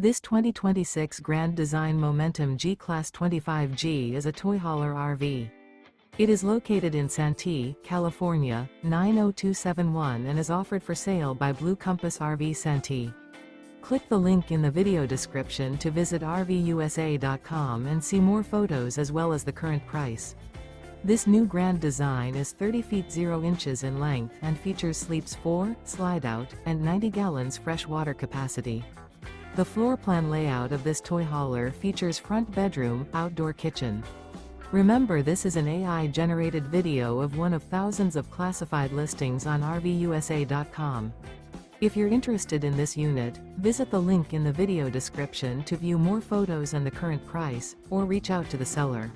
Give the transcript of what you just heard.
This 2026 Grand Design Momentum G-Class 25G is a toy hauler RV. It is located in Santee, California, 90271 and is offered for sale by Blue Compass RV Santee. Click the link in the video description to visit RVUSA.com and see more photos as well as the current price. This new grand design is 30 feet 0 inches in length and features sleeps 4, slide-out, and 90 gallons fresh water capacity. The floor plan layout of this toy hauler features front bedroom, outdoor kitchen. Remember, this is an AI-generated video of one of thousands of classified listings on RVUSA.com. If you're interested in this unit, visit the link in the video description to view more photos and the current price, or reach out to the seller.